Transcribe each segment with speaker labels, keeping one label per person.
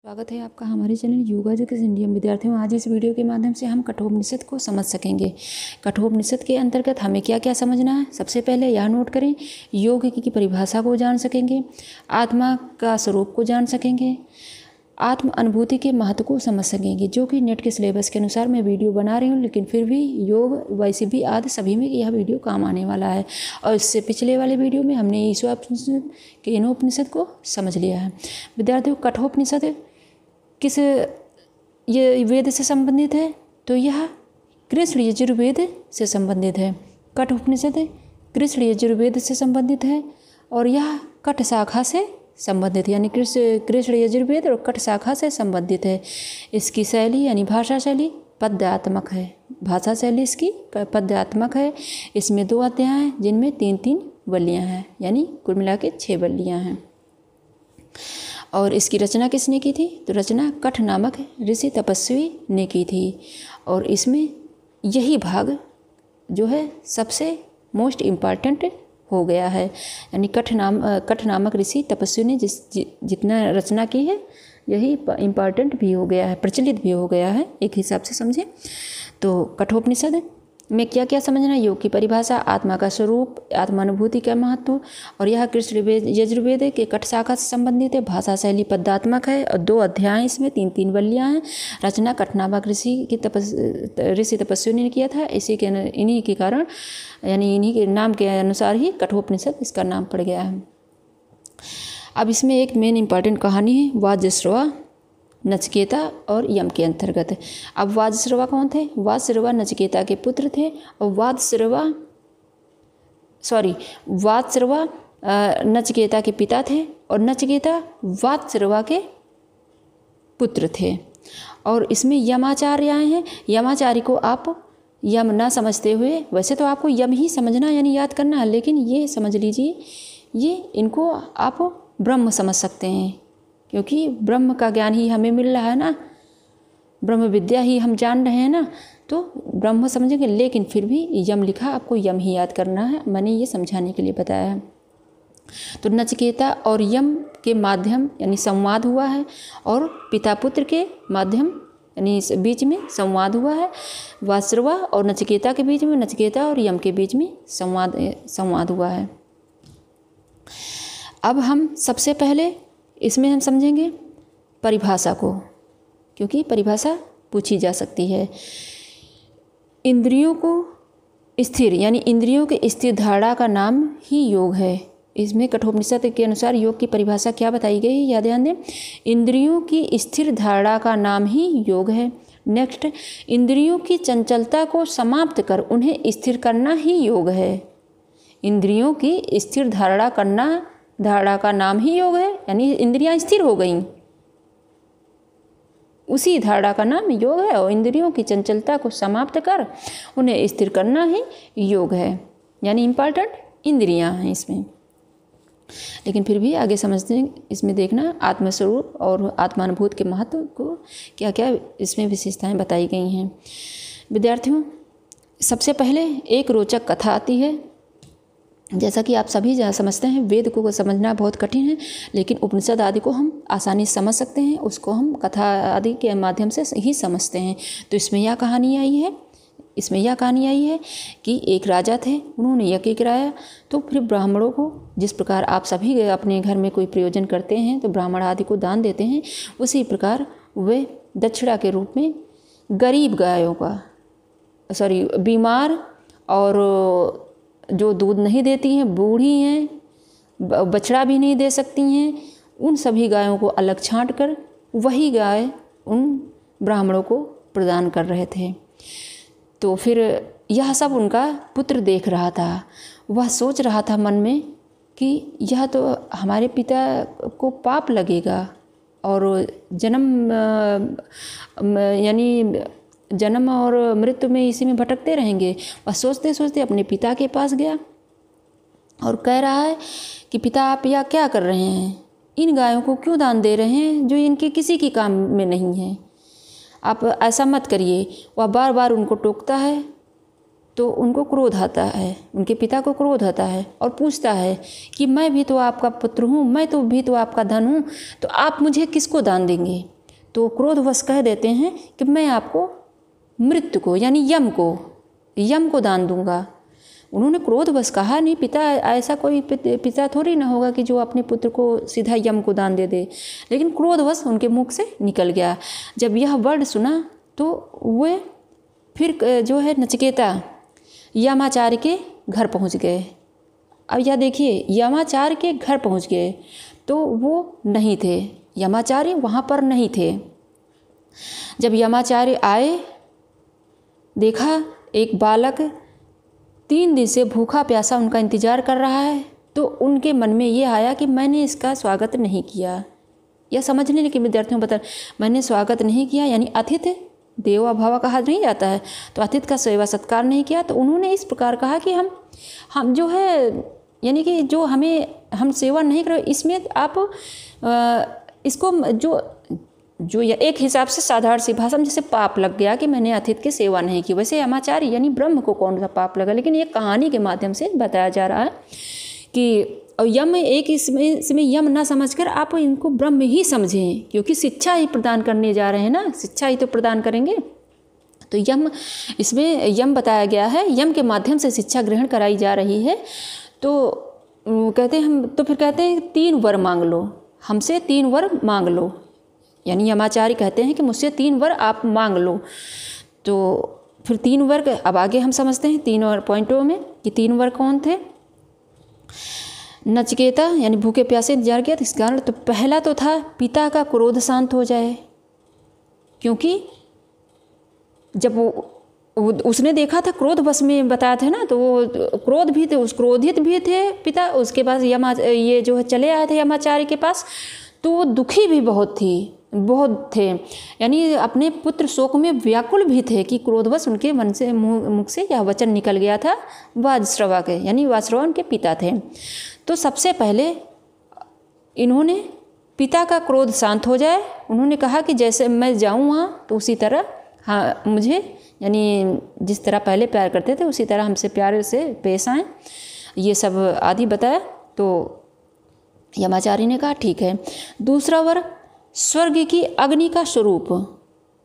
Speaker 1: स्वागत है आपका हमारे चैनल योगा एजुकेशन इंडिया। विद्यार्थियों, आज इस वीडियो के माध्यम से हम कठोपनिषद को समझ सकेंगे। कठोपनिषद के अंतर्गत हमें क्या क्या समझना है, सबसे पहले यह नोट करें। योग की परिभाषा को जान सकेंगे, आत्मा का स्वरूप को जान सकेंगे, आत्म अनुभूति के महत्व को समझ सकेंगे। जो कि नेट के सिलेबस के अनुसार मैं वीडियो बना रही हूँ, लेकिन फिर भी योग वैसे भी आदि सभी में यह वीडियो काम आने वाला है। और इससे पिछले वाले वीडियो में हमने ईशावास्योपनिषद केनोपनिषद को समझ लिया है। विद्यार्थियों, कठोपनिषद किस ये वेद से संबंधित है, तो यह कृष्ण यजुर्वेद से संबंधित है। कठोपनिषद कृष्ण यजुर्वेद से संबंधित है और यह कठ शाखा से संबंधित है, यानी कृष्ण यजुर्वेद और कठ शाखा से संबंधित है। इसकी शैली यानी भाषा शैली पद्यात्मक है। भाषा शैली इसकी पद्यात्मक है। इसमें 2 अध्याय हैं जिनमें 3-3 वल्लियाँ हैं, यानी कुल मिला के 6 वल्लियाँ हैं। और इसकी रचना किसने की थी, तो रचना कठ नामक ऋषि तपस्वी ने की थी। और इसमें यही भाग जो है सबसे मोस्ट इम्पॉर्टेंट हो गया है, यानी कठ नामक ऋषि तपस्वी ने जितना रचना की है यही इम्पॉर्टेंट भी हो गया है, प्रचलित भी हो गया है, एक हिसाब से समझें। तो कठोपनिषद में क्या क्या समझना, योग की परिभाषा, आत्मा का स्वरूप, आत्मानुभूति का महत्व, और यह कृष्ण यजुर्वेद के कठ शाखा से संबंधित है। भाषा शैली पद्यात्मक है और 2 अध्याय, इसमें 3-3 वल्लियाँ हैं। रचना कठ नामक ऋषि तपस्वी ने किया था। इन्हीं के कारण, यानी इन्हीं के नाम के अनुसार ही कठोपनिषद इसका नाम पड़ गया है। अब इसमें एक मेन इम्पॉर्टेंट कहानी है, वाजश्रवा, नचिकेता और यम के अंतर्गत। अब वाजश्रवा कौन थे, वाजश्रवा नचिकेता के पुत्र थे। और वाजश्रवा नचिकेता के पिता थे और नचिकेता वाजश्रवा के पुत्र थे। और इसमें यमाचार्य आए हैं। यमाचार्य को आप यम ना समझते हुए, वैसे तो आपको यम ही समझना यानी याद करना है, लेकिन ये समझ लीजिए, ये इनको आप ब्रह्म समझ सकते हैं, क्योंकि ब्रह्म का ज्ञान ही हमें मिल रहा है ना, ब्रह्म विद्या ही हम जान रहे हैं ना, तो ब्रह्म समझेंगे। लेकिन फिर भी यम लिखा, आपको यम ही याद करना है, मैंने ये समझाने के लिए बताया है। तो नचिकेता और यम के माध्यम यानी संवाद हुआ है, और पिता पुत्र के माध्यम यानी इस बीच में संवाद हुआ है। वाजश्रवा और नचिकेता के बीच में, नचिकेता और यम के बीच में संवाद हुआ है। अब हम सबसे पहले इसमें हम समझेंगे परिभाषा को, क्योंकि परिभाषा पूछी जा सकती है। इंद्रियों को स्थिर यानी इंद्रियों के स्थिर धारणा का नाम ही योग है। इसमें कठोपनिषद के अनुसार योग की परिभाषा क्या बताई गई है, याद ध्यान दें। इंद्रियों की स्थिर धारणा का नाम ही योग है। नेक्स्ट, इंद्रियों की चंचलता को समाप्त कर उन्हें स्थिर करना ही योग है। इंद्रियों की स्थिर धारणा का नाम ही योग है, यानी इंद्रियां स्थिर हो गईं, उसी धारणा का नाम योग है। और इंद्रियों की चंचलता को समाप्त कर उन्हें स्थिर करना ही योग है, यानी इम्पॉर्टेंट इंद्रियां हैं इसमें। लेकिन फिर भी आगे समझते हैं, इसमें देखना आत्मस्वरूप और आत्मानुभूति के महत्व को क्या क्या इसमें विशेषताएं बताई गई हैं। विद्यार्थियों, सबसे पहले एक रोचक कथा आती है। जैसा कि आप सभी समझते हैं, वेद को समझना बहुत कठिन है, लेकिन उपनिषद आदि को हम आसानी से समझ सकते हैं, उसको हम कथा आदि के माध्यम से ही समझते हैं। तो इसमें यह कहानी आई है कि एक राजा थे, उन्होंने यज्ञ कराया। तो फिर ब्राह्मणों को, जिस प्रकार आप सभी अपने घर में कोई प्रयोजन करते हैं तो ब्राह्मण आदि को दान देते हैं, उसी प्रकार वे दक्षिणा के रूप में गरीब गायों का, बीमार और जो दूध नहीं देती हैं, बूढ़ी हैं, बछड़ा भी नहीं दे सकती हैं, उन सभी गायों को अलग छांट कर वही गाय उन ब्राह्मणों को प्रदान कर रहे थे। तो फिर यह सब उनका पुत्र देख रहा था। वह सोच रहा था मन में कि यह तो हमारे पिता को पाप लगेगा और जन्म और मृत्यु में इसी में भटकते रहेंगे। वह सोचते सोचते अपने पिता के पास गया और कह रहा है कि पिता, आप यह क्या कर रहे हैं, इन गायों को क्यों दान दे रहे हैं जो इनके किसी की काम में नहीं है, आप ऐसा मत करिए। वह बार बार उनको टोकता है तो उनको क्रोध आता है, उनके पिता को क्रोध आता है और पूछता है कि मैं भी तो आपका पुत्र हूँ, मैं तो भी तो आपका धन हूँ, तो आप मुझे किसको दान देंगे। तो क्रोधवश कह देते हैं कि मैं आपको मृत्यु को यानी यम को दान दूंगा। उन्होंने क्रोधवश कहा नहीं, पिता ऐसा कोई पिता थोड़ी ना होगा कि जो अपने पुत्र को सीधा यम को दान दे दे, लेकिन क्रोधवश उनके मुख से निकल गया। जब यह वर्ड सुना तो वे फिर जो है नचिकेता यमाचार्य के घर पहुंच गए। अब यह देखिए, यमाचार्य के घर पहुंच गए तो वो नहीं थे, यमाचार्य वहाँ पर नहीं थे। जब यमाचार्य आए, देखा एक बालक 3 दिन से भूखा प्यासा उनका इंतज़ार कर रहा है, तो उनके मन में ये आया कि मैंने इसका स्वागत नहीं किया। यह समझने के विद्यार्थियों को बता, मैंने स्वागत नहीं किया यानी अतिथि देवो भव कहा नहीं जाता है, तो अतिथि का सेवा सत्कार नहीं किया। तो उन्होंने इस प्रकार कहा कि हम जो है यानी कि जो हम सेवा नहीं कर, इसमें आप इसको जो एक हिसाब से साधारण सी भाषा में जैसे पाप लग गया कि मैंने अतिथि की सेवा नहीं की। वैसे यमाचार्य यानी ब्रह्म को कौन सा पाप लगा, लेकिन ये कहानी के माध्यम से बताया जा रहा है कि यम एक इसमें यम ना समझकर आप इनको ब्रह्म ही समझें, क्योंकि शिक्षा ही प्रदान करने जा रहे हैं ना, शिक्षा ही तो प्रदान करेंगे। तो इसमें यम बताया गया है, यम के माध्यम से शिक्षा ग्रहण कराई जा रही है। तो कहते हैं फिर कहते हैं 3 वर मांग लो, हमसे 3 वर मांग लो, यानी यमाचार्य कहते हैं कि मुझसे 3 वर आप मांग लो। तो फिर 3 वर अब आगे हम समझते हैं 3 और पॉइंटों में कि 3 वर कौन थे। नचिकेता यानी भूखे प्यासे इंतजार किया, इस कारण तो पहला तो था पिता का क्रोध शांत हो जाए, क्योंकि जब उसने देखा था क्रोध बस में बताया था ना, तो वो क्रोधित भी थे पिता। उसके पास ये जो है चले आए थे यमाचार्य के पास, तो वो दुखी भी बहुत थे, यानी अपने पुत्र शोक में व्याकुल भी थे कि क्रोधवश उनके मुख से यह वचन निकल गया था। वाजश्रवा के यानी वाजश्रवा उनके पिता थे। तो सबसे पहले इन्होंने पिता का क्रोध शांत हो जाए, उन्होंने कहा कि जैसे मैं जाऊँ वहाँ तो उसी तरह हाँ मुझे यानी जिस तरह पहले प्यार करते थे उसी तरह हमसे प्यार से पेश आएँ, ये सब आदि बताया। तो यमाचार्य ने कहा ठीक है। दूसरा वर स्वर्ग की अग्नि का स्वरूप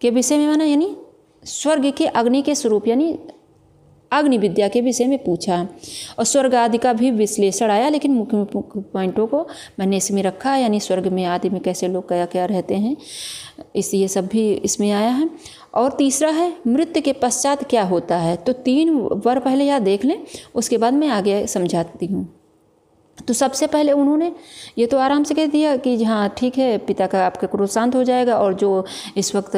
Speaker 1: के विषय में माना, यानी स्वर्ग के अग्नि के स्वरूप यानी अग्नि विद्या के विषय में पूछा, और स्वर्ग आदि का भी विश्लेषण आया, लेकिन मुख्य पॉइंटों को मैंने इसमें रखा, यानी स्वर्ग में आदि में कैसे लोग क्या क्या रहते हैं, ये सब भी इसमें आया है। और तीसरा है मृत्यु के पश्चात क्या होता है। तो 3 वर पहले यहाँ देख लें, उसके बाद मैं आगे समझाती हूँ। तो सबसे पहले उन्होंने ये तो आराम से कह दिया कि हाँ ठीक है, पिता का आपका क्रोध शांत हो जाएगा, और जो इस वक्त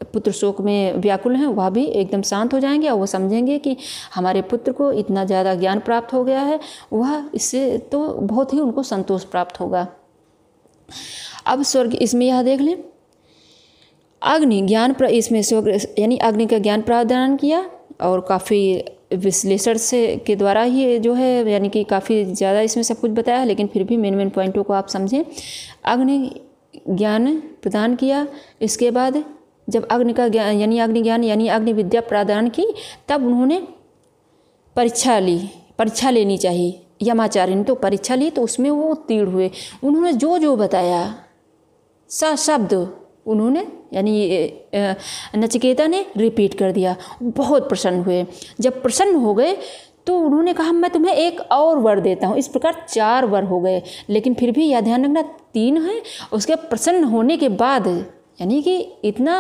Speaker 1: पुत्र शोक में व्याकुल हैं वह भी एकदम शांत हो जाएंगे, और वो समझेंगे कि हमारे पुत्र को इतना ज़्यादा ज्ञान प्राप्त हो गया है, वह इससे तो बहुत ही उनको संतोष प्राप्त होगा। अब स्वर्ग इसमें यह देख लें, अग्नि ज्ञान इसमें स्वर्ग यानी अग्नि का ज्ञान प्रदान किया, और काफ़ी विश्लेषण से के द्वारा ही जो है यानी कि काफ़ी ज़्यादा इसमें सब कुछ बताया है, लेकिन फिर भी मेन पॉइंटों को आप समझें। अग्नि ज्ञान प्रदान किया, इसके बाद जब अग्नि का ज्ञान यानी अग्नि ज्ञान यानी अग्नि विद्या प्रदान की, तब उन्होंने परीक्षा लेनी चाहिए। यमाचार्य ने तो परीक्षा ली, तो उसमें वो उत्तीर्ण हुए। उन्होंने जो बताया शब्द उन्होंने यानी नचिकेता ने रिपीट कर दिया, बहुत प्रसन्न हुए। जब प्रसन्न हो गए तो उन्होंने कहा मैं तुम्हें एक और वर देता हूँ। इस प्रकार 4 वर हो गए, लेकिन फिर भी यह ध्यान रखना 3 है। उसके प्रसन्न होने के बाद यानी कि इतना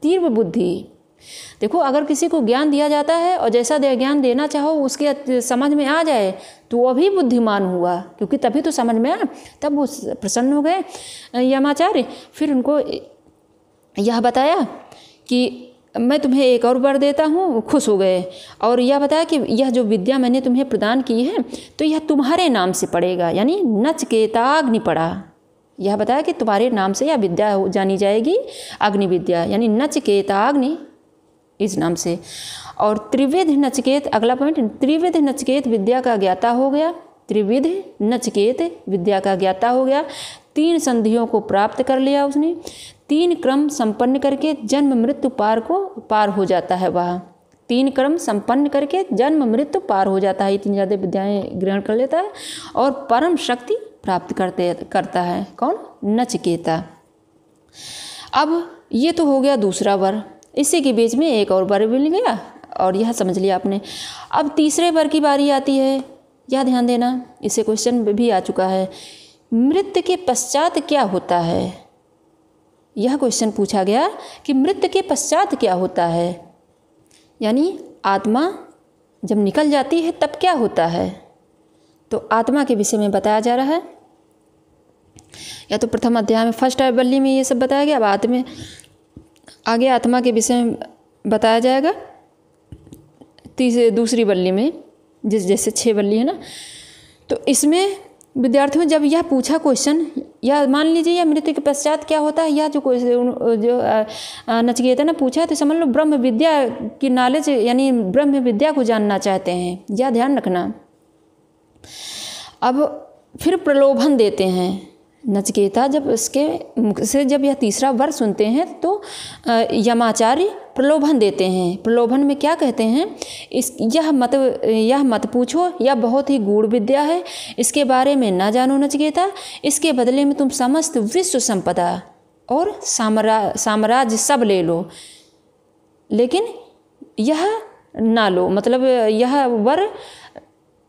Speaker 1: तीव्र बुद्धि, देखो अगर किसी को ज्ञान दिया जाता है और जैसा ज्ञान देना चाहो उसके समझ में आ जाए तो वो भी बुद्धिमान हुआ, क्योंकि तभी तो समझ में आया, तब वो प्रसन्न हो गए यमाचार्य। फिर उनको यह बताया कि मैं तुम्हें एक और वर देता हूँ, खुश हो गए। और यह बताया कि यह जो विद्या मैंने तुम्हें प्रदान की है तो यह तुम्हारे नाम से पड़ेगा, यानी नचिकेताग्नि पड़ा। यह बताया कि तुम्हारे नाम से यह विद्या जानी जाएगी, अग्नि विद्या यानी नचिकेताग्नि इस नाम से। और त्रिविध नचिकेत, अगला पॉइंट, त्रिविध नचिकेत विद्या का ज्ञाता हो गया। त्रिविध नचिकेत विद्या का ज्ञाता हो गया, 3 संधियों को प्राप्त कर लिया उसने, 3 क्रम संपन्न करके जन्म मृत्यु पार हो जाता है वह। 3 कर्म संपन्न करके जन्म मृत्यु पार हो जाता है, इतनी ज़्यादा विद्याएँ ग्रहण कर लेता है और परम शक्ति प्राप्त करता है। कौन? नचिकेता। अब ये तो हो गया दूसरा वर, इसी के बीच में एक और वर मिल गया और यह समझ लिया आपने। अब तीसरे वर की बारी आती है, यह ध्यान देना, इससे क्वेश्चन भी आ चुका है। मृत्यु के पश्चात क्या होता है? यह क्वेश्चन पूछा गया कि मृत्यु के पश्चात क्या होता है, यानी आत्मा जब निकल जाती है तब क्या होता है। तो आत्मा के विषय में बताया जा रहा है, या तो प्रथम अध्याय में फर्स्ट वल्ली में ये सब बताया गया। अब आगे आत्मा के विषय में बताया जाएगा दूसरी वल्ली में, जैसे 6 वल्ली है ना। तो इसमें विद्यार्थियों जब यह पूछा क्वेश्चन, या मान लीजिए यह मृत्यु के पश्चात क्या होता है, यह जो नचिकेता ने पूछा, तो समझ लो ब्रह्म विद्या की नॉलेज, यानी ब्रह्म विद्या को जानना चाहते हैं, यह ध्यान रखना। अब फिर प्रलोभन देते हैं नचिकेता, जब इसके मुख से जब यह तीसरा वर सुनते हैं तो यमाचार्य प्रलोभन देते हैं। प्रलोभन में क्या कहते हैं? यह मत पूछो, यह बहुत ही गूढ़ विद्या है, इसके बारे में ना जानो नचिकेता, इसके बदले में तुम समस्त विश्व संपदा और साम्राज्य सब ले लो, लेकिन यह ना लो, मतलब यह वर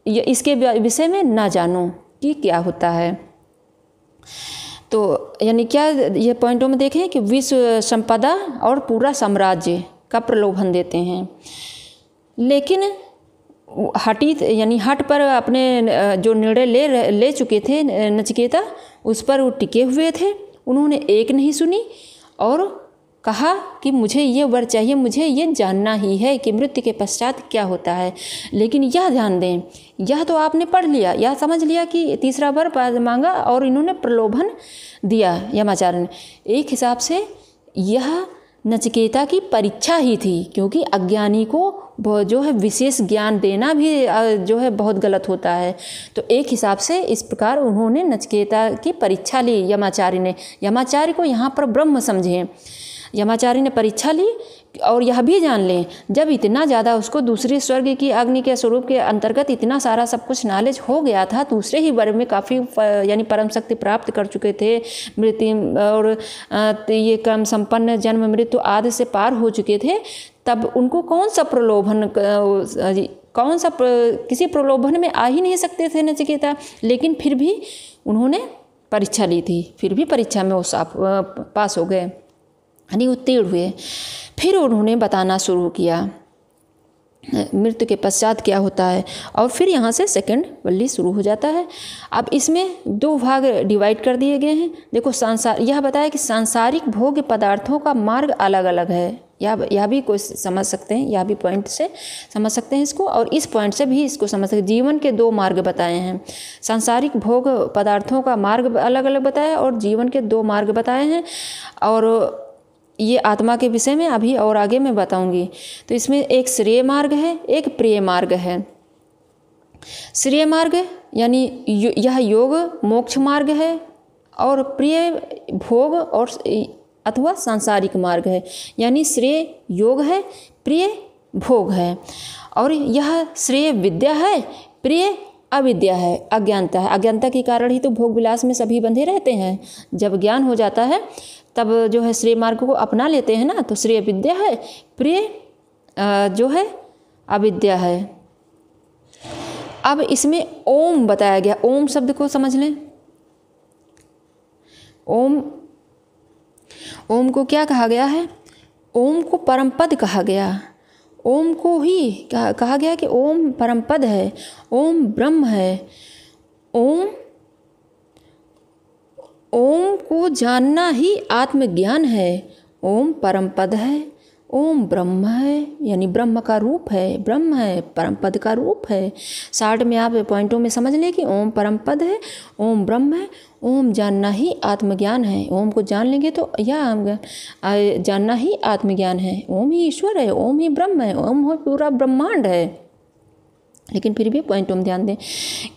Speaker 1: इसके विषय में ना जानो कि क्या होता है। तो यानी क्या, ये पॉइंटों में देखें कि विश्व संपदा और पूरा साम्राज्य का प्रलोभन देते हैं, लेकिन हट पर अपने जो निर्णय ले चुके थे नचिकेता, उस पर वो टिके हुए थे। उन्होंने एक नहीं सुनी और कहा कि मुझे ये वर चाहिए, मुझे ये जानना ही है कि मृत्यु के पश्चात क्या होता है। लेकिन यह ध्यान दें, यह तो आपने पढ़ लिया, यह समझ लिया कि तीसरा वर मांगा और इन्होंने प्रलोभन दिया यमाचार्य ने। एक हिसाब से यह नचिकेता की परीक्षा ही थी, क्योंकि अज्ञानी को जो है विशेष ज्ञान देना भी जो है बहुत गलत होता है। तो एक हिसाब से इस प्रकार उन्होंने नचिकेता की परीक्षा ली यमाचार्य ने। यमाचार्य को यहाँ पर ब्रह्म समझें, यमाचार्य ने परीक्षा ली और यह भी जान लें, जब इतना ज़्यादा उसको दूसरे स्वर्ग की अग्नि के स्वरूप के अंतर्गत इतना सारा सब कुछ नॉलेज हो गया था, दूसरे ही वर्ग में काफ़ी यानी परम शक्ति प्राप्त कर चुके थे, मृत्यु और ये कर्म संपन्न जन्म मृत्यु आदि से पार हो चुके थे, तब उनको किसी प्रलोभन में आ ही नहीं सकते थे नचिकेता। लेकिन फिर भी उन्होंने परीक्षा ली थी, फिर भी परीक्षा में वो पास हो गए, यानी उत्तीर्ण हुए। फिर उन्होंने बताना शुरू किया मृत्यु के पश्चात क्या होता है, और फिर यहाँ से सेकंड वल्ली शुरू हो जाता है। अब इसमें 2 भाग डिवाइड कर दिए गए हैं। देखो, यह बताया कि सांसारिक भोग्य पदार्थों का मार्ग अलग अलग है। यह भी कोई समझ सकते हैं, यह भी पॉइंट से समझ सकते हैं इसको, और इस पॉइंट से भी इसको समझ सकते हैं। जीवन के 2 मार्ग बताए हैं, सांसारिक भोग पदार्थों का मार्ग अलग अलग बताया और जीवन के 2 मार्ग बताए हैं। और ये आत्मा के विषय में अभी और आगे मैं बताऊंगी। तो इसमें एक श्रेय मार्ग है, एक प्रिय मार्ग है। श्रेय मार्ग यानी यह योग मोक्ष मार्ग है, और प्रिय भोग और अथवा सांसारिक मार्ग है, यानी श्रेय योग है, प्रिय भोग है। और यह श्रेय विद्या है, प्रिय अविद्या है, अज्ञानता है। अज्ञानता के कारण ही तो भोग विलास में सभी बंधे रहते हैं। जब ज्ञान हो जाता है तब जो है श्रेय मार्ग को अपना लेते हैं ना, तो श्रेय विद्या है, प्रिय जो है अविद्या है। अब इसमें ओम बताया गया, ओम शब्द को समझ लें। ओम को क्या कहा गया है? ओम को परमपद कहा गया। ओम को ही कहा गया कि ओम परमपद है, ओम ब्रह्म है। ओम को जानना ही आत्मज्ञान है। ओम परमपद है, ओम ब्रह्म है, यानी ब्रह्म का रूप है, ब्रह्म है, परमपद का रूप है। शार्ट में आप पॉइंटों में समझ लें कि ओम परमपद है, ओम ब्रह्म है, ओम जानना ही आत्मज्ञान है। ओम को जान लेंगे तो यह जानना ही आत्मज्ञान है। ओम ही ईश्वर है, ओम ही ब्रह्म है, ओम ही पूरा ब्रह्मांड है। लेकिन फिर भी पॉइंटों में ध्यान दें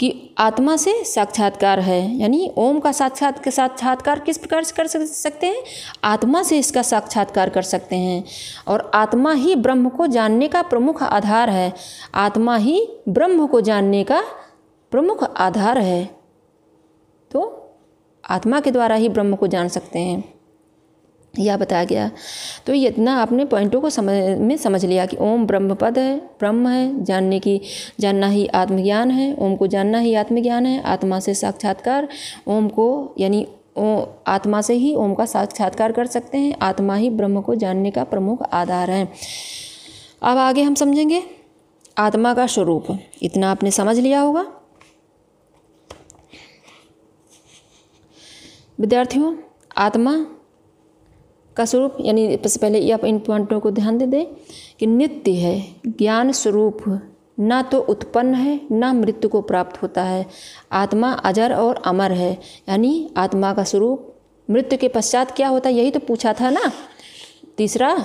Speaker 1: कि आत्मा से साक्षात्कार है, यानी ओम का साक्षात्कार किस प्रकार से कर सकते हैं? आत्मा से इसका साक्षात्कार कर सकते हैं। और आत्मा ही ब्रह्म को जानने का प्रमुख आधार है। आत्मा ही ब्रह्म को जानने का प्रमुख आधार है। तो आत्मा के द्वारा ही ब्रह्म को जान सकते हैं, यह बताया गया। तो ये इतना आपने पॉइंटों को समझ लिया कि ओम ब्रह्म पद है, ब्रह्म है, जानना ही आत्मज्ञान है, ओम को जानना ही आत्मज्ञान है, आत्मा से साक्षात्कार, ओम को यानी आत्मा से ही ओम का साक्षात्कार कर सकते हैं, आत्मा ही ब्रह्म को जानने का प्रमुख आधार है। अब आगे हम समझेंगे आत्मा का स्वरूप। इतना आपने समझ लिया होगा। विद्यार्थियों, आत्मा का स्वरूप यानी सबसे पहले ये आप इन पॉइंटों को ध्यान दे दें कि नित्य है, ज्ञान स्वरूप, ना तो उत्पन्न है ना मृत्यु को प्राप्त होता है। आत्मा अजर और अमर है, यानी आत्मा का स्वरूप मृत्यु के पश्चात क्या होता है, यही तो पूछा था ना तीसरा।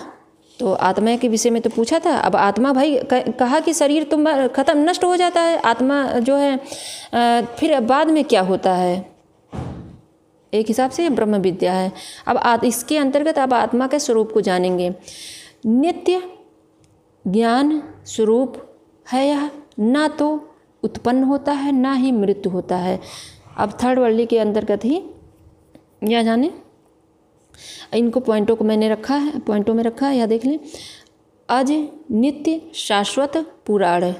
Speaker 1: तो आत्मा के विषय में तो पूछा था। अब आत्मा भाई कहा कि शरीर तुम खत्म नष्ट हो जाता है, आत्मा जो है फिर बाद में क्या होता है, एक हिसाब से ब्रह्म विद्या है। अब इसके अंतर्गत अब आत्मा के स्वरूप को जानेंगे। नित्य ज्ञान स्वरूप है यह, ना तो उत्पन्न होता है ना ही मृत्यु होता है। अब थर्ड वर्ली के अंतर्गत ही यह जाने। इनको पॉइंटों को मैंने रखा है, पॉइंटों में रखा है, यह देख लें। अज नित्य शाश्वत पुराण।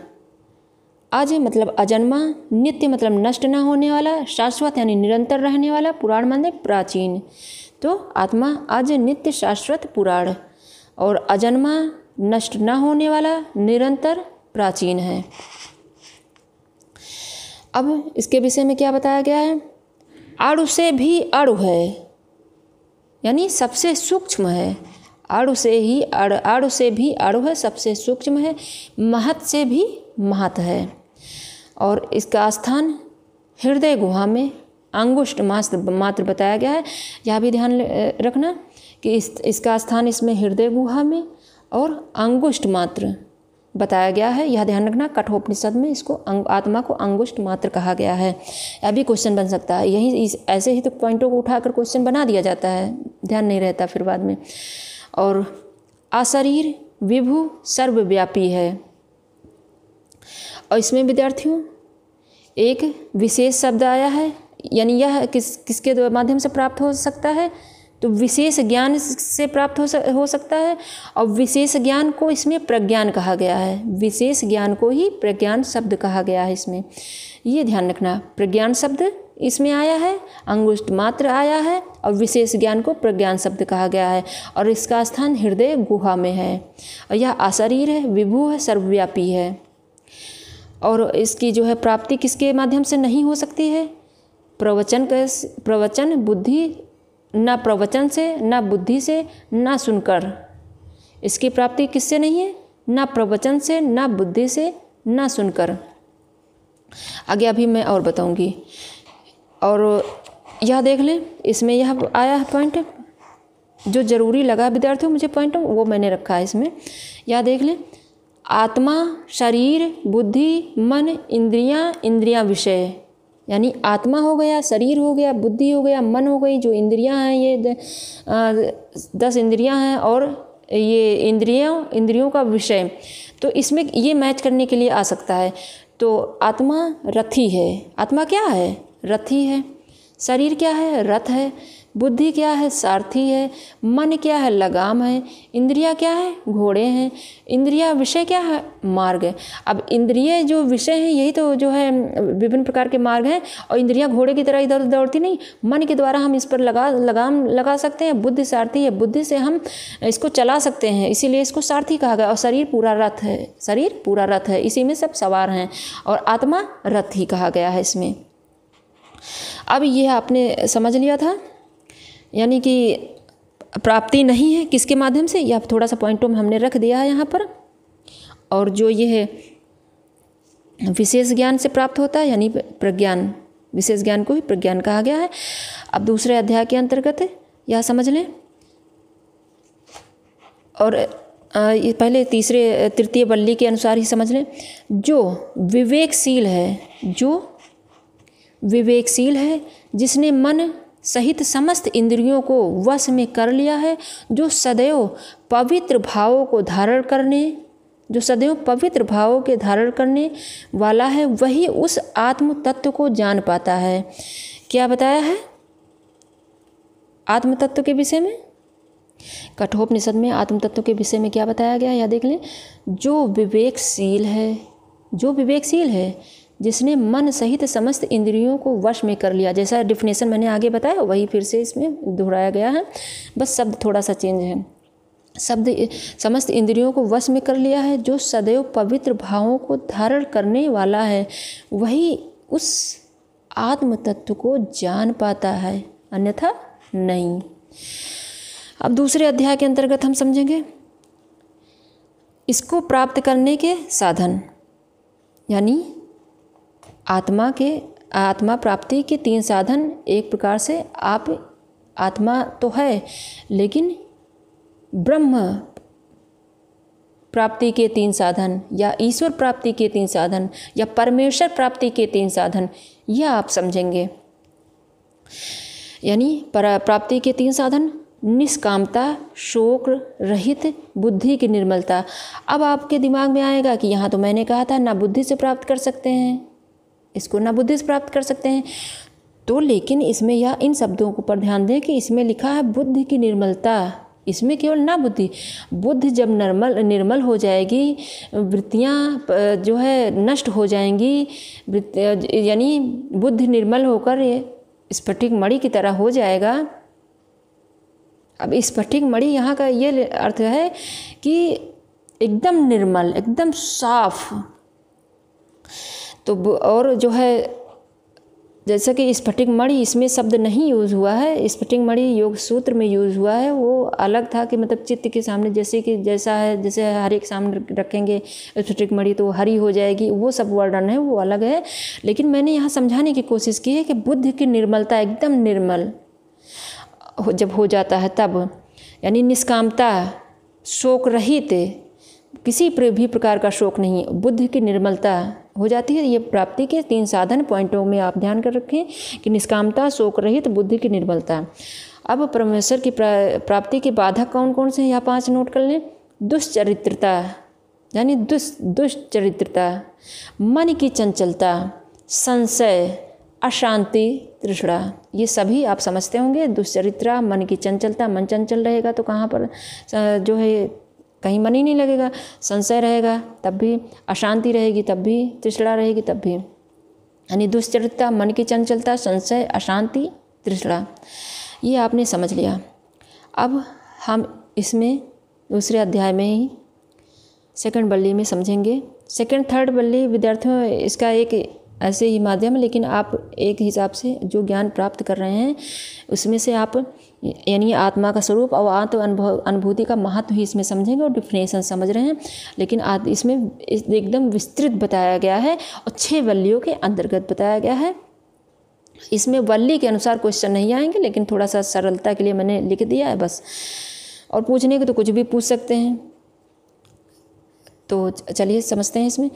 Speaker 1: अज मतलब अजन्मा, नित्य मतलब नष्ट ना होने वाला, शाश्वत यानी निरंतर रहने वाला, पुराण माने प्राचीन। तो आत्मा अज नित्य शाश्वत पुराण और अजन्मा, नष्ट ना होने वाला, निरंतर, प्राचीन है। अब इसके विषय में क्या बताया गया है? अणु से भी अणु है, यानी सबसे सूक्ष्म है। अणु से भी अणु है, सबसे सूक्ष्म है। महत से भी महत है और इसका स्थान हृदय गुहा में अंगुष्ठ मात्र बताया गया है। यह भी ध्यान रखना कि इसका स्थान इसमें हृदय गुहा में और अंगुष्ठ मात्र बताया गया है। यह ध्यान रखना, कठोपनिषद में इसको आत्मा को अंगुष्ठ मात्र कहा गया है। यह भी क्वेश्चन बन सकता है। यही ऐसे ही तो पॉइंटों को उठाकर क्वेश्चन बना दिया जाता है, ध्यान नहीं रहता फिर बाद में। और अशरीर विभु सर्वव्यापी है। और इसमें विद्यार्थियों एक विशेष शब्द आया है, यानी यह किसके माध्यम से प्राप्त हो सकता है? तो विशेष ज्ञान से प्राप्त हो सकता है। और विशेष ज्ञान को इसमें प्रज्ञान कहा गया है। विशेष ज्ञान को ही प्रज्ञान शब्द कहा गया है इसमें, ये ध्यान रखना। प्रज्ञान शब्द इसमें आया है, अंगुष्ठ मात्र आया है और विशेष ज्ञान को प्रज्ञान शब्द कहा गया है। और इसका स्थान हृदय गुहा में है। और यह अशरीर है, विभु है, सर्वव्यापी है। और इसकी जो है प्राप्ति किसके माध्यम से नहीं हो सकती है? प्रवचन बुद्धि, ना प्रवचन से, ना बुद्धि से, ना सुनकर। इसकी प्राप्ति किससे नहीं है? ना प्रवचन से, ना बुद्धि से, ना सुनकर। आगे अभी मैं और बताऊंगी। और यह देख लें, इसमें यह आया है पॉइंट जो ज़रूरी लगा विद्यार्थियों मुझे पॉइंट, वो मैंने रखा है इसमें। यह देख लें, आत्मा, शरीर, बुद्धि, मन, इंद्रियां विषय, यानी आत्मा हो गया, शरीर हो गया, बुद्धि हो गया, मन हो गई, जो इंद्रियां हैं ये 10 इंद्रियां हैं और ये इंद्रियों का विषय। तो इसमें ये मैच करने के लिए आ सकता है। तो आत्मा रथी है। आत्मा क्या है? रथी है। शरीर क्या है? रथ है। बुद्धि क्या है? सारथी है। मन क्या है? लगाम है। इंद्रिया क्या है? घोड़े हैं। इंद्रिया विषय क्या है? मार्ग है। अब इंद्रिय जो विषय हैं यही तो जो है विभिन्न प्रकार के मार्ग हैं। और इंद्रिया घोड़े की तरह इधर उधर दौड़ती नहीं, मन के द्वारा हम इस पर लगाम लगा सकते हैं। बुद्धि सारथी है, बुद्धि से हम इसको चला सकते हैं, इसीलिए इसको सारथी कहा गया। और शरीर पूरा रथ है, शरीर पूरा रथ है, इसी में सब सवार हैं। और आत्मा रथ ही कहा गया है इसमें। अब यह आपने समझ लिया था, यानी कि प्राप्ति नहीं है किसके माध्यम से, यह थोड़ा सा पॉइंटों में हमने रख दिया है यहाँ पर। और जो ये है विशेष ज्ञान से प्राप्त होता है, यानी प्रज्ञान, विशेष ज्ञान को ही प्रज्ञान कहा गया है। अब दूसरे अध्याय के अंतर्गत यह समझ लें। और ये पहले तृतीय वल्ली के अनुसार ही समझ लें। जो विवेकशील है, जिसने मन सहित समस्त इंद्रियों को वश में कर लिया है, जो सदैव पवित्र भावों के धारण करने वाला है, वही उस आत्म तत्व को जान पाता है। क्या बताया है आत्म तत्व के विषय में? कठोपनिषद में आत्म तत्व के विषय में क्या बताया गया है, या देख लें। जो विवेकशील है, जिसने मन सहित समस्त इंद्रियों को वश में कर लिया। जैसा डिफिनेशन मैंने आगे बताया वही फिर से इसमें दोहराया गया है, बस शब्द थोड़ा सा चेंज है। शब्द समस्त इंद्रियों को वश में कर लिया है, जो सदैव पवित्र भावों को धारण करने वाला है, वही उस आत्म तत्व को जान पाता है, अन्यथा नहीं। अब दूसरे अध्याय के अंतर्गत हम समझेंगे इसको प्राप्त करने के साधन, यानी आत्मा प्राप्ति के 3 साधन। एक प्रकार से आप आत्मा तो है, लेकिन ब्रह्म प्राप्ति के 3 साधन, या ईश्वर प्राप्ति के 3 साधन, या परमेश्वर प्राप्ति के 3 साधन, यह आप समझेंगे। यानी प्राप्ति के 3 साधन: निष्कामता, शोक रहित, बुद्धि की निर्मलता। अब आपके दिमाग में आएगा कि यहाँ तो मैंने कहा था ना बुद्धि से प्राप्त कर सकते हैं, इसको ना बुद्धि से प्राप्त कर सकते हैं, तो लेकिन इसमें या इन शब्दों को पर ध्यान दें कि इसमें लिखा है बुद्धि की निर्मलता। इसमें केवल ना बुद्धि जब निर्मल हो जाएगी, वृत्तियाँ जो है नष्ट हो जाएंगी, यानी बुद्धि निर्मल होकर ये स्फटिक मणि की तरह हो जाएगा। अब स्फटिक मणि यहाँ का ये अर्थ है कि एकदम निर्मल, एकदम साफ। तो और जो है जैसा कि स्फटिक मणि, इसमें शब्द नहीं यूज़ हुआ है, स्फटिक मणि योग सूत्र में यूज़ हुआ है। वो अलग था कि मतलब चित्त के सामने जैसा है, जैसे हर एक सामने रखेंगे स्फटिक मणि तो हरी हो जाएगी, वो सब वर्णन है, वो अलग है। लेकिन मैंने यहाँ समझाने की कोशिश की है कि बुद्धि की निर्मलता, एकदम निर्मल जब हो जाता है तब, यानी निष्कामता, शोक रहित, किसी भी प्रकार का शोक नहीं, बुद्धि की निर्मलता हो जाती है। ये प्राप्ति के 3 साधन पॉइंटों में आप ध्यान कर रखें कि निष्कामता, शोक रहित, बुद्धि की निर्मलता। अब परमेश्वर की प्राप्ति के बाधक कौन कौन से हैं, यहाँ 5 नोट कर लें। दुष्चरित्रता, यानी दुष्चरित्रता, मन की चंचलता, संशय, अशांति, तृष्णा, ये सभी आप समझते होंगे। दुष्चरित्रा, मन की चंचलता, मन चंचल रहेगा तो कहाँ पर जो है कहीं मन ही नहीं लगेगा। संशय रहेगा तब भी, अशांति रहेगी तब भी, तृष्णा रहेगी तब भी। यानी दुष्चरित्रता, मन की चंचलता, संशय, अशांति, तृष्णा, ये आपने समझ लिया। अब हम इसमें दूसरे अध्याय में ही 2nd वल्ली में समझेंगे। 2nd 3rd वल्ली विद्यार्थियों इसका एक ऐसे ही माध्यम है, लेकिन आप एक हिसाब से जो ज्ञान प्राप्त कर रहे हैं उसमें से आप यानी आत्मा का स्वरूप और आत्म अनुभूति का महत्व ही इसमें समझेंगे और डिफिनेशन समझ रहे हैं। लेकिन इसमें एकदम विस्तृत बताया गया है और 6 वल्लियों के अंतर्गत बताया गया है। इसमें वल्ली के अनुसार क्वेश्चन नहीं आएंगे, लेकिन थोड़ा सा सरलता के लिए मैंने लिख दिया है बस, और पूछने को तो कुछ भी पूछ सकते हैं। तो चलिए समझते हैं। इसमें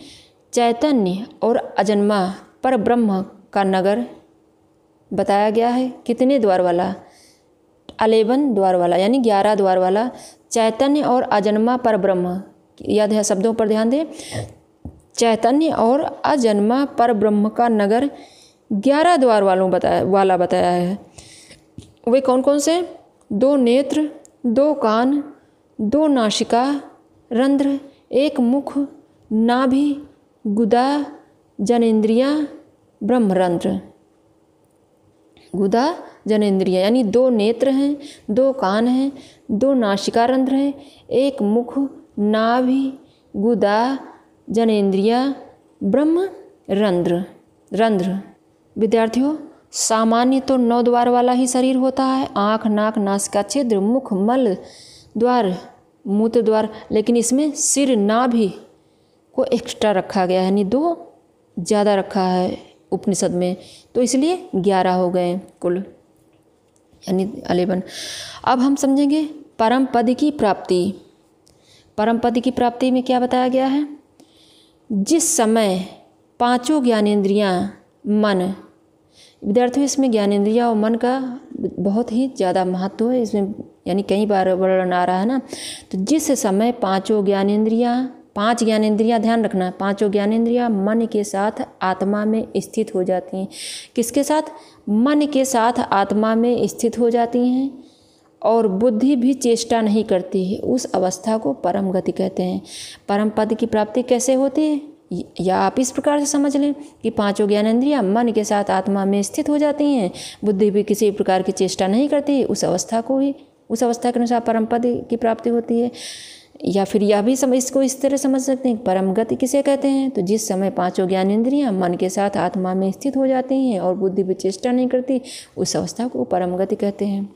Speaker 1: चैतन्य और अजन्मा पर ब्रह्म का नगर बताया गया है। कितने द्वार वाला? 11 द्वार वाला, यानी 11 द्वार वाला। चैतन्य और अजन्मा पर ब्रह्म, याद है शब्दों पर ध्यान दें। चैतन्य और अजन्मा पर ब्रह्म का नगर 11 द्वार वाला बताया है। वे कौन कौन से? 2 नेत्र, 2 कान, 2 नासिका रंध्र, 1 मुख, नाभि, गुदा, जनेंद्रियाँ, ब्रह्मरंध्र। गुदा, जनेंद्रियाँ, यानी 2 नेत्र हैं, 2 कान हैं, 2 नासिका रंध्र हैं, 1 मुख, नाभि, गुदा, जनेंद्रियाँ, ब्रह्मरंध्र। विद्यार्थियों, सामान्य तो 9 द्वार वाला ही शरीर होता है, आँख, नाक, नासिका छिद्र, मुख, मल द्वार, मूत्र द्वार, लेकिन इसमें सिर, नाभि को एक्स्ट्रा रखा गया है, यानी 2 ज़्यादा रखा है उपनिषद में, तो इसलिए 11 हो गए कुल, यानी 11। अब हम समझेंगे परम पद की प्राप्ति। परम पद की प्राप्ति में क्या बताया गया है? जिस समय पांचों ज्ञानेंद्रियां, मन, विद्यार्थियों इसमें ज्ञानेंद्रियां और मन का बहुत ही ज़्यादा महत्व है इसमें, यानी कई बार वर्णन आ रहा है ना। तो जिस समय पांचों ज्ञानेंद्रियां, 5 ज्ञानेंद्रियां, ध्यान रखना, पांचों ज्ञानेंद्रियां मन के साथ आत्मा में स्थित हो जाती हैं। किसके साथ? मन के साथ आत्मा में स्थित हो जाती हैं और बुद्धि भी चेष्टा नहीं करती है, उस अवस्था को परम गति कहते हैं। परम पद की प्राप्ति कैसे होती है? या आप इस प्रकार से समझ लें कि पांचों ज्ञानेंद्रियां मन के साथ आत्मा में स्थित हो जाती हैं, बुद्धि भी किसी प्रकार की चेष्टा नहीं करती, उस अवस्था के अनुसार परम पद की प्राप्ति होती है। या फिर यह भी इसको इस तरह समझ सकते हैं, परम गति किसे कहते हैं? तो जिस समय पांचों ज्ञानेंद्रियां मन के साथ आत्मा में स्थित हो जाती हैं और बुद्धि भी चेष्टा नहीं करती, उस अवस्था को परम गति कहते हैं।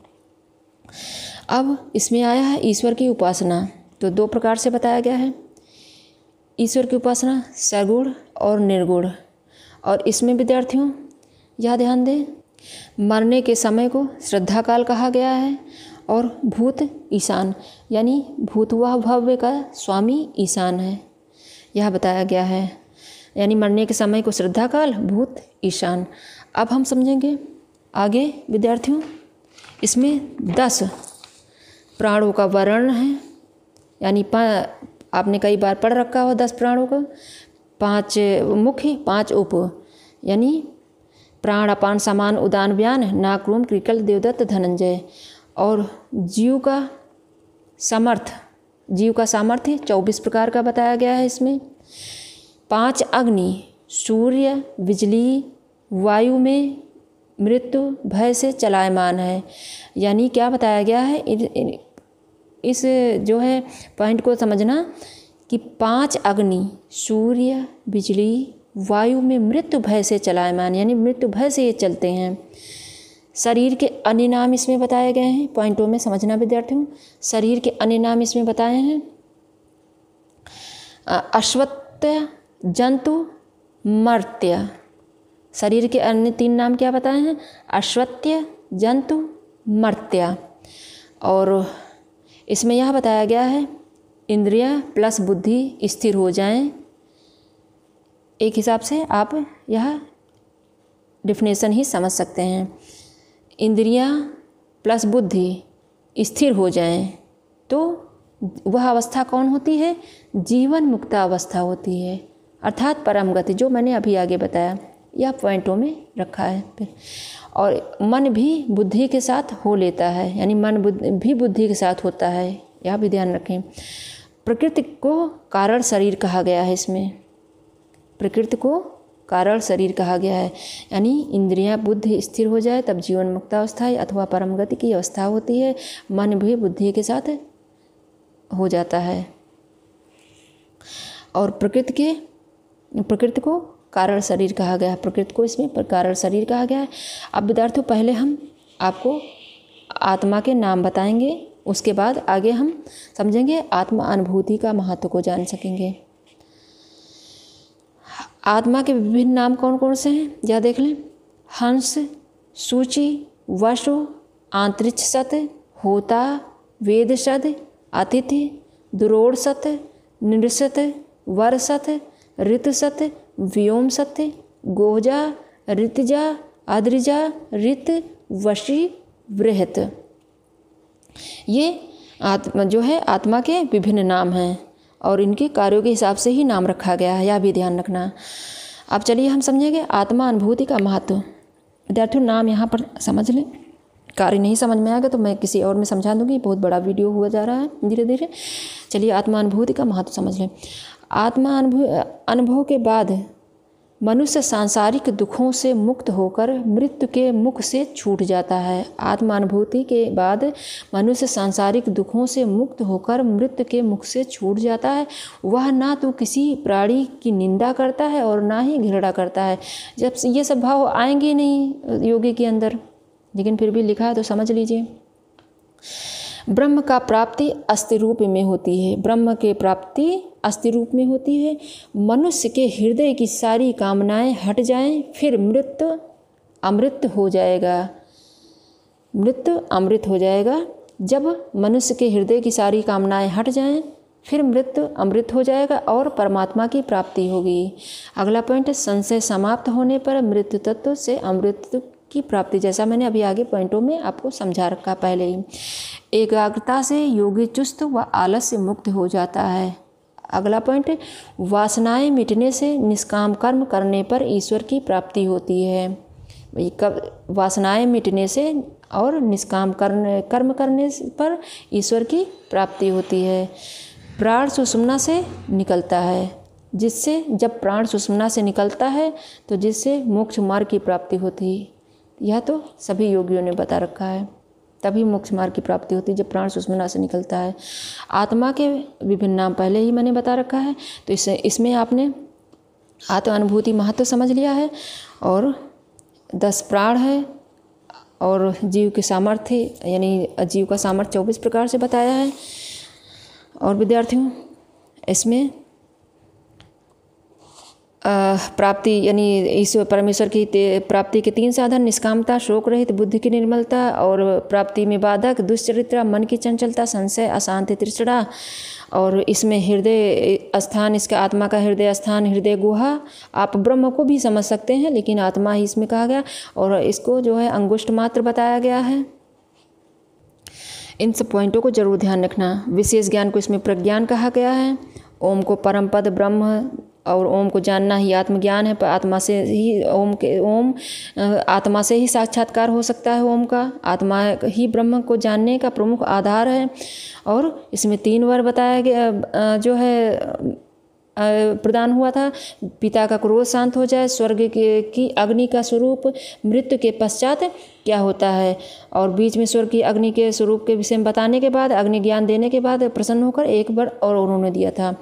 Speaker 1: अब इसमें आया है ईश्वर की उपासना। तो 2 प्रकार से बताया गया है ईश्वर की उपासना, सगुण और निर्गुण। और इसमें विद्यार्थियों यह ध्यान दें, मरने के समय को श्रद्धा काल कहा गया है और भूत ईशान, यानी भूतवा भव्य का स्वामी ईशान है, यह बताया गया है। यानी मरने के समय को श्रद्धा काल, भूत ईशान। अब हम समझेंगे आगे विद्यार्थियों, इसमें 10 प्राणों का वर्णन है, यानी आपने कई बार पढ़ रखा हो 10 प्राणों का, 5 मुख्य, 5 उप, यानी प्राण, अपान, समान, उदान, व्यान, नाक, रोम, कृकल, देवदत्त, धनंजय। और जीव का सामर्थ्य 24 प्रकार का बताया गया है इसमें। 5 अग्नि, सूर्य, बिजली, वायु में मृत्यु भय से चलायमान है। यानी क्या बताया गया है, इस जो है पॉइंट को समझना कि 5 अग्नि, सूर्य, बिजली, वायु में मृत्यु भय से चलायमान, यानी मृत्यु भय से ये चलते हैं। शरीर के अन्य नाम इसमें बताए गए हैं, पॉइंटों में समझना विद्यार्थियों। शरीर के अन्य नाम इसमें बताए हैं, अश्वत्य, जंतु, मर्त्य। शरीर के अन्य 3 नाम क्या बताए हैं? अश्वत्य, जंतु, मर्त्य। और इसमें यह बताया गया है इंद्रिय प्लस बुद्धि स्थिर हो जाएं। एक हिसाब से आप यह डिफिनेशन ही समझ सकते हैं, इंद्रियां प्लस बुद्धि स्थिर हो जाएं तो वह अवस्था कौन होती है? जीवन मुक्त अवस्था होती है, अर्थात परम गति, जो मैंने अभी आगे बताया, यह पॉइंटों में रखा है। फिर और मन भी बुद्धि के साथ हो लेता है, यानी मन भी बुद्धि के साथ होता है, यह भी ध्यान रखें। प्रकृति को कारण शरीर कहा गया है, इसमें प्रकृति को कारण शरीर कहा गया है, यानी इंद्रियां बुद्धि स्थिर हो जाए तब जीवन मुक्त अवस्था अथवा परम गति की अवस्था होती है। मन भी बुद्धि के साथ हो जाता है और प्रकृति को कारण शरीर कहा गया है, प्रकृति को इसमें कारण शरीर कहा गया है। अब विद्यार्थियों पहले हम आपको आत्मा के नाम बताएंगे, उसके बाद आगे हम समझेंगे आत्मा अनुभूति का महत्व को जान सकेंगे। आत्मा के विभिन्न नाम कौन कौन से हैं यह देख लें। हंस, सूचि, वसु, आंतरिक्ष सत, होता, वेद सत, अतिथि, दुरोड़ सत, निरसत, वर सत, ऋत सत, व्योम सत्य, गोजा, ऋतजा, अद्रिजा, ऋत, वशी, बृहत। ये जो है आत्मा के विभिन्न नाम हैं और इनके कार्यों के हिसाब से ही नाम रखा गया है, यह भी ध्यान रखना। अब चलिए हम समझेंगे आत्मा अनुभूति का महत्व। विद्यार्थियों नाम यहाँ पर समझ लें, कार्य नहीं समझ में आएगा तो मैं किसी और में समझा दूंगी, बहुत बड़ा वीडियो हुआ जा रहा है धीरे धीरे। चलिए आत्मा अनुभूति का महत्व समझ लें। आत्मा अनुभव के बाद मनुष्य सांसारिक दुखों से मुक्त होकर मृत्यु के मुख से छूट जाता है। आत्मानुभूति के बाद मनुष्य सांसारिक दुखों से मुक्त होकर मृत्यु के मुख से छूट जाता है। वह ना तो किसी प्राणी की निंदा करता है और ना ही घृणा करता है। जब ये सब भाव आएंगे नहीं योगी के अंदर, लेकिन फिर भी लिखा है तो समझ लीजिए। ब्रह्म का प्राप्ति अस्थि रूप में होती है। ब्रह्म के प्राप्ति अस्थि रूप में होती है। मनुष्य के हृदय की सारी कामनाएं हट जाएं, फिर मृत्यु अमृत हो जाएगा। मृत्यु अमृत हो जाएगा। जब मनुष्य के हृदय की सारी कामनाएं हट जाएं फिर मृत्यु अमृत हो जाएगा और परमात्मा की प्राप्ति होगी। अगला पॉइंट है संशय समाप्त होने पर मृत्यु तत्व से अमृत की प्राप्ति। जैसा मैंने अभी आगे पॉइंटों में आपको समझा रखा पहले ही। एकाग्रता से योगी चुस्त व आलस्य मुक्त हो जाता है। अगला पॉइंट है वासनाएं मिटने से निष्काम कर्म करने पर ईश्वर की प्राप्ति होती है। कब वासनाएं मिटने से और निष्काम कर्म करने पर ईश्वर की प्राप्ति होती है। प्राण सुषुम्ना से निकलता है, जिससे जब प्राण सुषुम्ना से निकलता है तो जिससे मोक्ष मार्ग की प्राप्ति होती है। यह तो सभी योगियों ने बता रखा है, तभी मोक्ष मार्ग की प्राप्ति होती है जब प्राण सुषुम्ना से निकलता है। आत्मा के विभिन्न नाम पहले ही मैंने बता रखा है, तो इसमें आपने आत्म अनुभूति महत्व समझ लिया है। और 10 प्राण है और जीव के सामर्थ्य यानी जीव का सामर्थ्य 24 प्रकार से बताया है। और विद्यार्थियों इसमें प्राप्ति यानी ईश्वर परमेश्वर की प्राप्ति के 3 साधन निष्कामता, शोक रहित बुद्धि की निर्मलता और प्राप्ति में बाधक दुश्चरित्रा, मन की चंचलता, संशय, अशांति, तृष्णा। और इसमें हृदय स्थान, इसका आत्मा का हृदय स्थान, हृदय गुहा, आप ब्रह्म को भी समझ सकते हैं लेकिन आत्मा ही इसमें कहा गया। और इसको जो है अंगुष्ठ मात्र बताया गया है। इन सब पॉइंटों को जरूर ध्यान रखना। विशेष ज्ञान को इसमें प्रज्ञान कहा गया है। ओम को परम पद ब्रह्म और ओम को जानना ही आत्मज्ञान है। पर आत्मा से ही आत्मा से ही साक्षात्कार हो सकता है। ओम का आत्मा ही ब्रह्म को जानने का प्रमुख आधार है। और इसमें 3 बार बताया गया जो है प्रदान हुआ था। पिता का क्रोध शांत हो जाए, स्वर्ग की अग्नि का स्वरूप मृत्यु के पश्चात क्या होता है, और बीच में स्वर्ग की अग्नि के स्वरूप के विषय में बताने के बाद अग्नि ज्ञान देने के बाद प्रसन्न होकर एक बार और उन्होंने दिया था।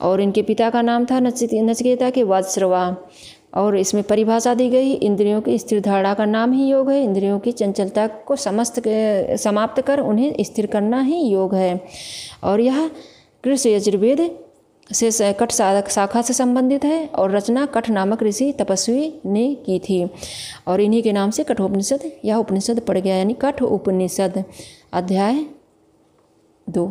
Speaker 1: और इनके पिता का नाम था नचिकेता के वाजश्रवा। और इसमें परिभाषा दी गई, इंद्रियों की स्थिर धारणा का नाम ही योग है। इंद्रियों की चंचलता को समाप्त कर उन्हें स्थिर करना ही योग है। और यह कृष्ण यजुर्वेद से कठ शाखा से संबंधित है और रचना कठ नामक ऋषि तपस्वी ने की थी। और इन्हीं के नाम से कठोपनिषद यह उपनिषद पड़ गया, यानी कठ उपनिषद अध्याय 2।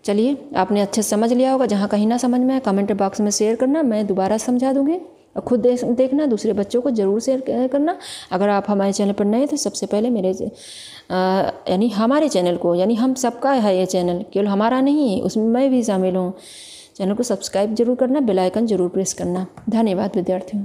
Speaker 1: चलिए आपने अच्छे समझ लिया होगा। जहाँ कहीं ना समझ में आए कमेंट बॉक्स में शेयर करना, मैं दोबारा समझा दूँगी। और खुद देखना, दूसरे बच्चों को ज़रूर शेयर करना। अगर आप हमारे चैनल पर नए तो सबसे पहले मेरे यानी हमारे चैनल को, यानी हम सबका है ये चैनल, केवल हमारा नहीं है, उसमें मैं भी शामिल हूँ। चैनल को सब्सक्राइब जरूर करना, बेल आइकन जरूर प्रेस करना। धन्यवाद विद्यार्थियों।